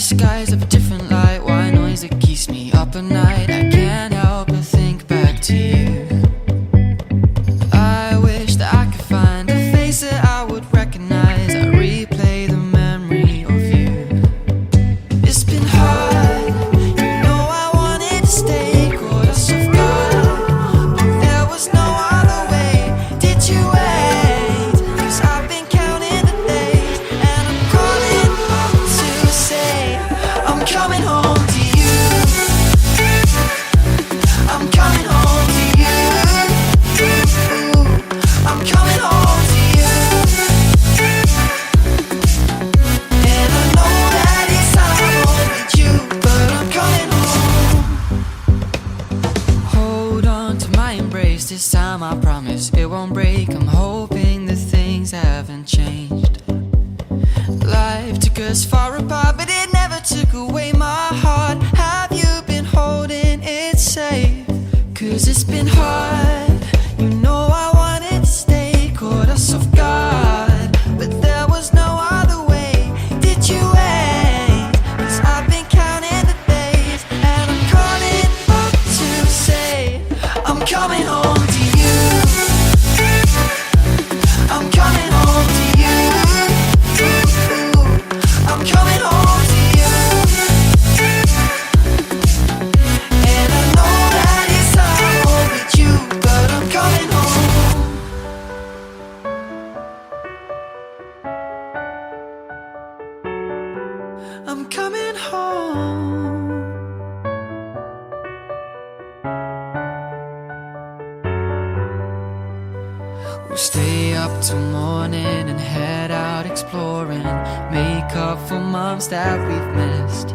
skies of a different light, white noise that keeps me up at night. I can't help but think back to you. I wish that I could find a face that I would recognize. I replay the memory of you. It's been hard, you know I wanted to stay, caught us off guard, but there was no other way. Did you wait? 'Cause I've been counting the days, and I'm calling up to say I'm coming home to you. I'm coming home to you. I'm coming home to you. And I know that it's hard with you, but I'm coming home. Hold on to my embrace, this time I promise it won't break. I'm hoping that things haven't changed. Life took us far apart, but it never took away my heart. Have you been holding it safe? 'Cause it's been hard, you know I wanted to stay, caught us off guard, but there was no other way. Did you wait? 'Cause I've been counting the days, and I'm calling up to say I'm coming home to you. I'm coming home to you. I'm coming home to you. And I know that it's hard with you, but I'm coming home. I'm coming home. We'll stay up till morning and head exploring, make up for months that we've missed.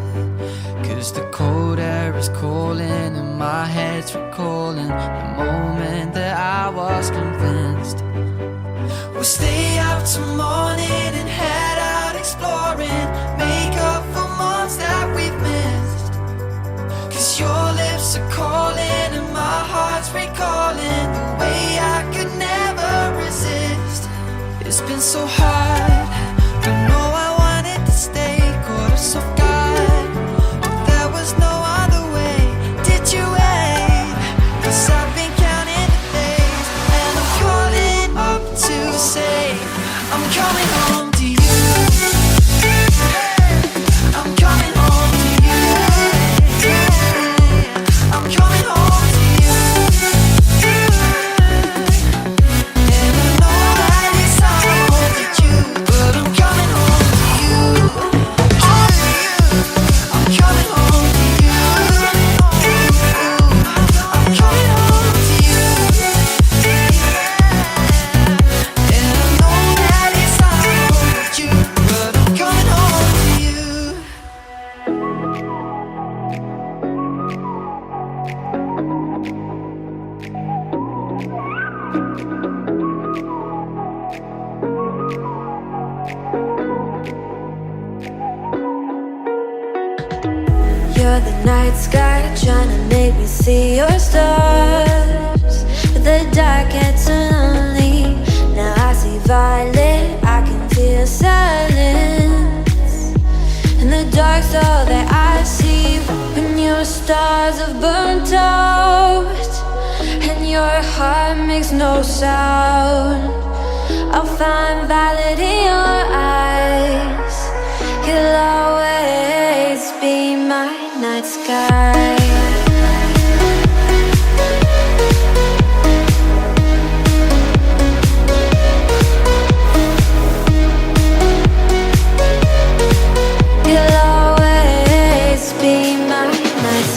Cause the cold air is calling and my head's recalling the moment that I was convinced. We'll stay out till morning and head out exploring, make up for months that we've missed. Cause your lips are calling and my heart's recalling the way I could never resist. It's been so hard, but no, I wanted to stay. Caught us off guard, but there was no other way. Did you wait? Cause I've been counting the days, and I'm calling up to say I'm coming home to you. I'm coming home to you. I'm coming home to you. And I know that it's hard to you, but I'm coming home to you. I'm coming home to you. I'm coming home to you. And I know that it's hard to you, but I'm coming home to you. You're the night sky trying to make me see your stars, but the dark gets lonely. Now I see violet, I can feel silence. And the dark's all that I see when your stars have burnt out and your heart makes no sound. I'll find violet in your eyes. You'll always be my night sky. You'll always be my night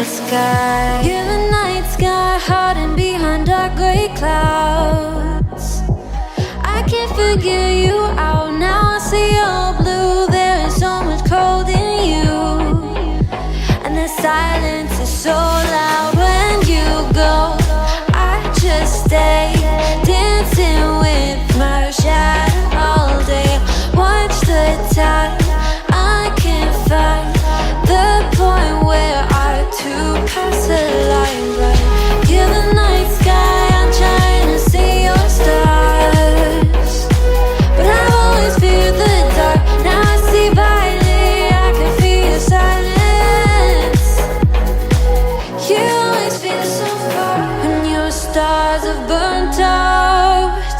sky. You're the night sky hiding behind dark gray clouds. I can't figure you out now. I see your blue. There is so much cold in you, and the silence is so loud when you go. I just stay dancing with my shadow all day. Watch the tide. I can't find the point where to pass the line, but you're the night sky. I'm trying to see your stars, but I've always feared the dark. Now I see violet, I can feel your silence. You always feel so far when your stars have burnt out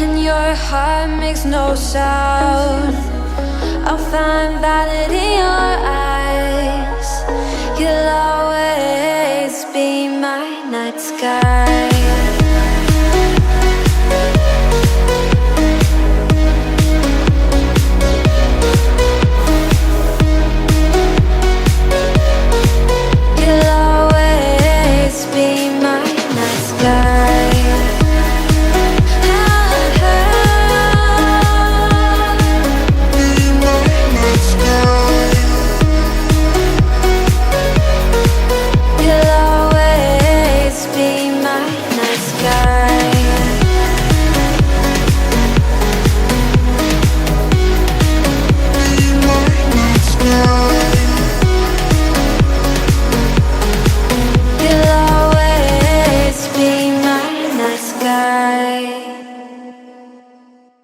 and your heart makes no sound. I'll find violet in your eyes. You'll always be my night sky.